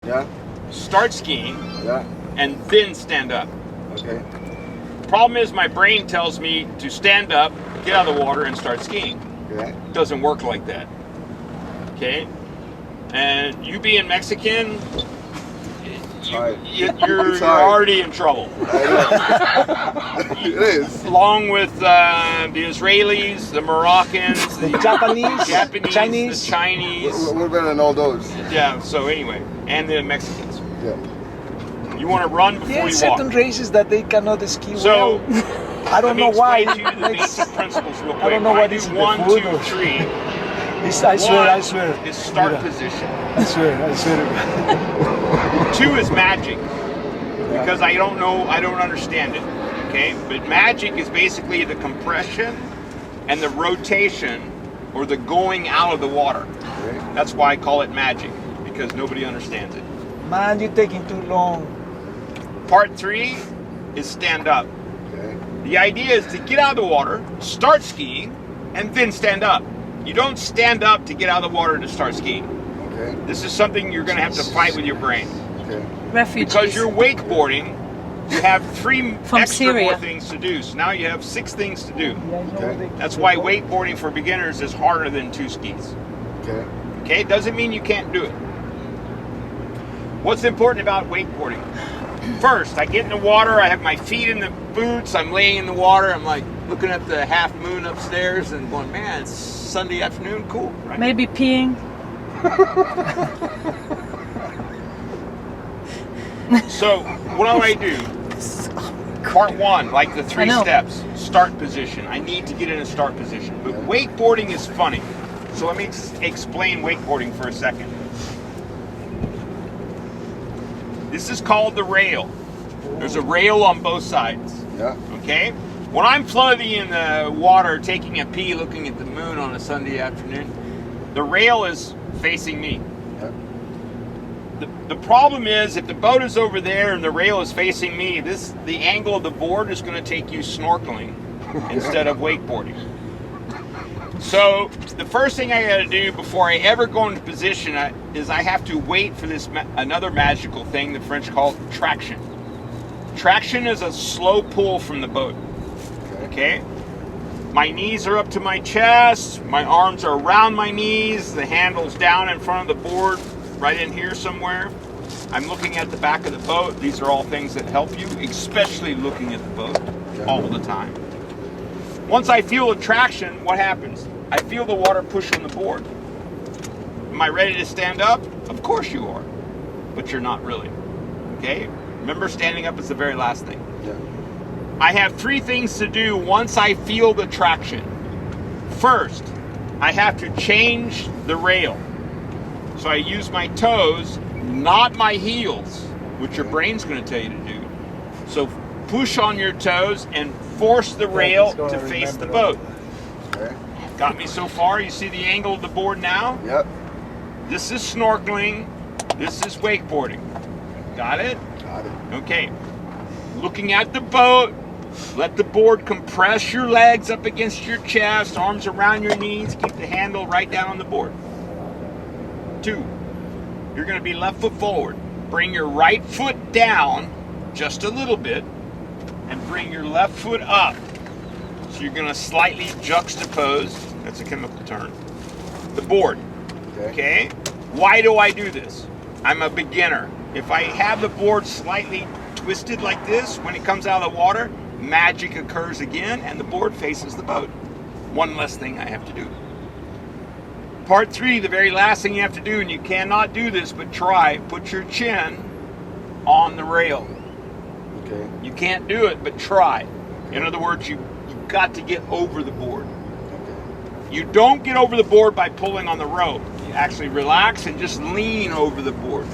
Yeah. Start skiing. Yeah. And then stand up. Okay. Problem is my brain tells me to stand up, get out of the water, and start skiing. Yeah. It doesn't work like that. Okay? And you being Mexican, you're already in trouble. It is. Along with the Israelis, the Moroccans, the Japanese, Chinese, the Chinese. We're better than all those. Yeah, so anyway, and the Mexicans. Yeah. You want to run before you walk. certain races that they cannot ski so, well. I don't know why. Let me explain to you the basic principles real quick. I don't know what is do the 1, food 2, or- 3. I swear. Is start Mira. position. I swear. 2 is magic. Because I don't understand it. Okay? But magic is basically the compression and the rotation or the going out of the water. Okay. That's why I call it magic. Because nobody understands it. Man, you're taking too long. Part 3 is stand up. Okay. The idea is to get out of the water, start skiing, and then stand up. You don't stand up to get out of the water to start skiing. Okay. This is something you're going to have to fight with your brain. Okay. Refugees. Because you're wakeboarding, you have 3 From extra Syria. more things to do. So now you have 6 things to do. Okay. That's why wakeboarding for beginners is harder than 2 skis. Okay. Okay? Doesn't mean you can't do it. What's important about wakeboarding? First, I get in the water, I have my feet in the boots, I'm laying in the water, I'm like looking at the half moon upstairs and going, man, it's Sunday afternoon, cool, right? Maybe peeing. So, what do I do? Part 1, like the 3 I know. steps, start position. I need to get in a start position. But wakeboarding is funny. So let me explain wakeboarding for a second. This is called the rail. There's a rail on both sides. Yeah. Okay? When I'm floating in the water, taking a pee, looking at the moon on a Sunday afternoon, the rail is facing me. Yeah. The problem is, if the boat is over there and the rail is facing me, the angle of the board is going to take you snorkeling instead of wakeboarding. So the first thing I got to do before I ever go into position is I have to wait for this another magical thing the French call traction. Traction is a slow pull from the boat. Okay? My knees are up to my chest, my arms are around my knees, the handle's down in front of the board, right in here somewhere. I'm looking at the back of the boat. These are all things that help you, especially looking at the boat all the time. Once I feel a traction, what happens? I feel the water push on the board. Am I ready to stand up? Of course you are, but you're not really. Okay? Remember, standing up is the very last thing. Yeah. I have 3 things to do once I feel the traction. First, I have to change the rail. So I use my toes, not my heels, which your brain's going to tell you to do. So push on your toes and force the rail to face the boat. Okay. Got me so far? You see the angle of the board now? Yep. This is snorkeling. This is wakeboarding. Got it? Got it. Okay. Looking at the boat. Let the board compress your legs up against your chest, arms around your knees. Keep the handle right down on the board. 2, you're going to be left foot forward. Bring your right foot down just a little bit and bring your left foot up. So you're going to slightly juxtapose, that's a chemical term, the board. Okay? Why do I do this? I'm a beginner. If I have the board slightly twisted like this, when it comes out of the water, magic occurs again and the board faces the boat. One less thing I have to do. Part 3, the very last thing you have to do, and you cannot do this, but try, put your chin on the rail. Okay. You can't do it, but try. In other words, you've got to get over the board. You don't get over the board by pulling on the rope. You actually relax and just lean over the board.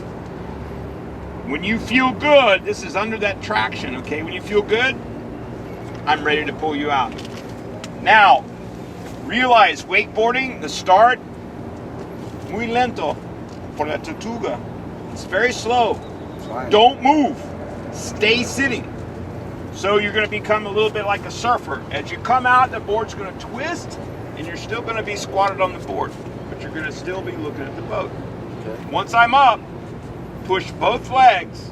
When you feel good, this is under that traction, okay? When you feel good, I'm ready to pull you out. Now, realize wakeboarding, the start, muy lento por la tortuga. It's very slow. Fine. Don't move. Stay sitting. So you're going to become a little bit like a surfer. As you come out, the board's going to twist, and you're still going to be squatted on the board, but you're going to still be looking at the boat. Okay. Once I'm up, push both legs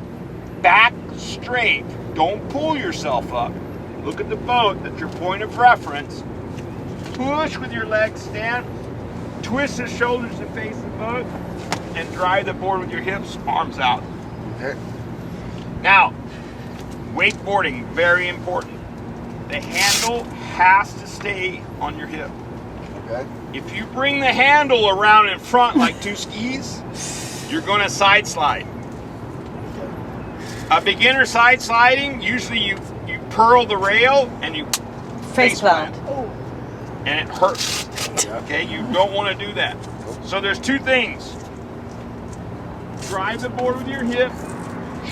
back straight. Don't pull yourself up. Look at the boat. That's your point of reference. Push with your legs, stand. Twist the shoulders to face the boat and drive the board with your hips, arms out. Okay. Now, wakeboarding, very important. The handle has to stay on your hip. Okay. If you bring the handle around in front like two skis, you're going to side slide. A beginner side sliding, usually you pearl the rail and you Face plant. and it hurts. Okay, you don't want to do that. So there's two things. Drive the board with your hip,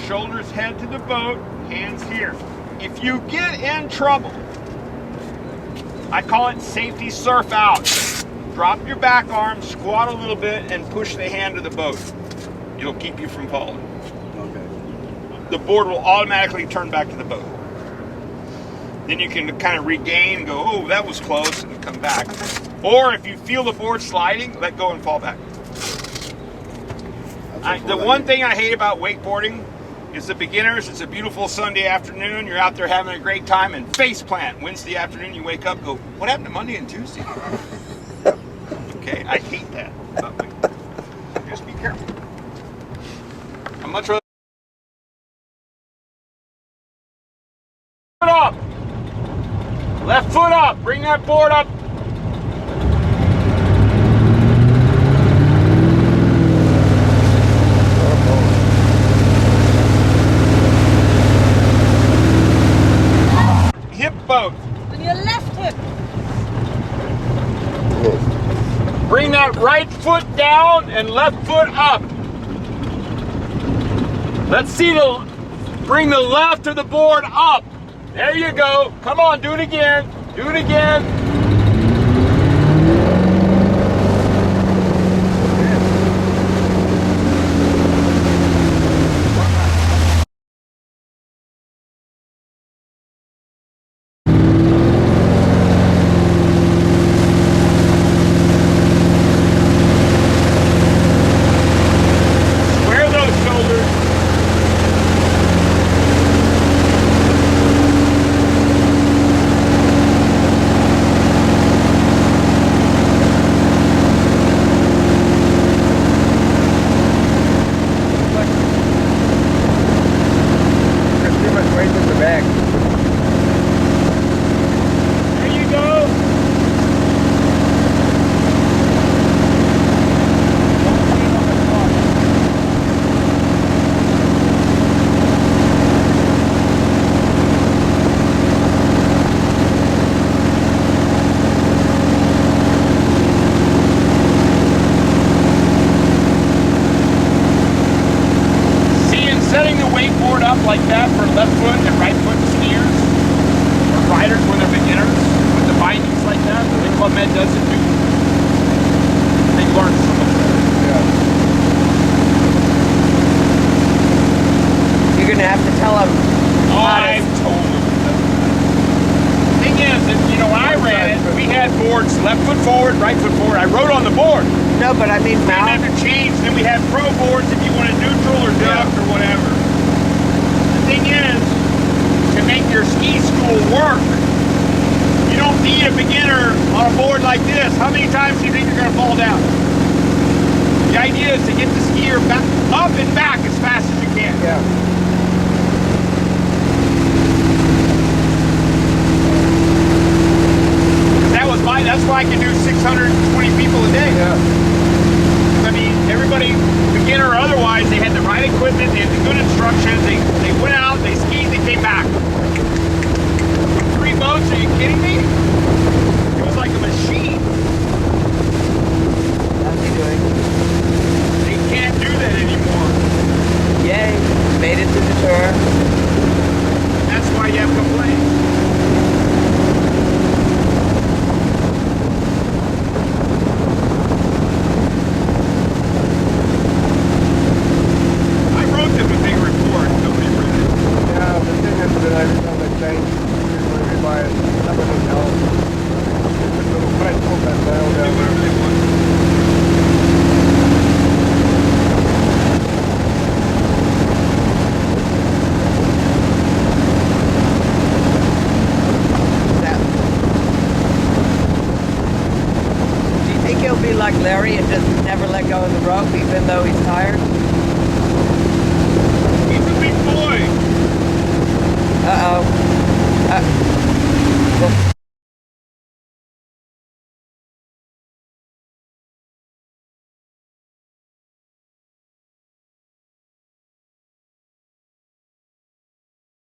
shoulders head to the boat, hands here. If you get in trouble, I call it safety surf out. Drop your back arm, squat a little bit, and push the hand to the boat. It'll keep you from falling. Okay. The board will automatically turn back to the boat. Then you can kind of regain and go, oh, that was close, and come back. Or if you feel the board sliding, let go and fall back. The one thing I hate about wakeboarding is the beginners. It's a beautiful Sunday afternoon. You're out there having a great time, and face plant. Wednesday afternoon, you wake up and go, what happened to Monday and Tuesday? Okay, I hate that about wakeboarding. Just be careful. I'm much rather foot up. Left foot up. Bring that board up. Hip boat. With your left hip. Bring that right foot down and left foot up. Let's see bring the left of the board up. There you go. Come on, do it again. Do it again. Square those shoulders. There you go. See, in setting the wakeboard up like that for left foot and right foot skiers, or riders when they're beginners, with the bindings like that, the Club Med does it too. They learn so much better. You're gonna have to tell them. Oh, I've told them. The thing is, that, you know, when I ran it, we had boards left foot forward, right foot forward. I rode on the board. No, but I mean We mount. never changed. Then we had pro boards if you wanted neutral or duck or whatever. The thing is, to make your ski school work, you don't need a beginner on a board like this. How many times do you think you're going to fall down? The idea is to get the skier back, up and back as fast as you can. Yeah. That's why I can do 620 people a day. Yeah. I mean, everybody, beginner or otherwise, they had the right equipment, they had the good instructions, they went out, they skied, they came back. 3 boats, are you kidding me? It was like a machine. How's he doing? They can't do that anymore. Yay. Made it to the tour. That's why you have complaints. I wrote them a big report, nobody read it. Yeah, the thing is that every time they change, usually we buy somebody else. Larry and just never let go of the rope even though he's tired? He's a big boy. Uh-oh.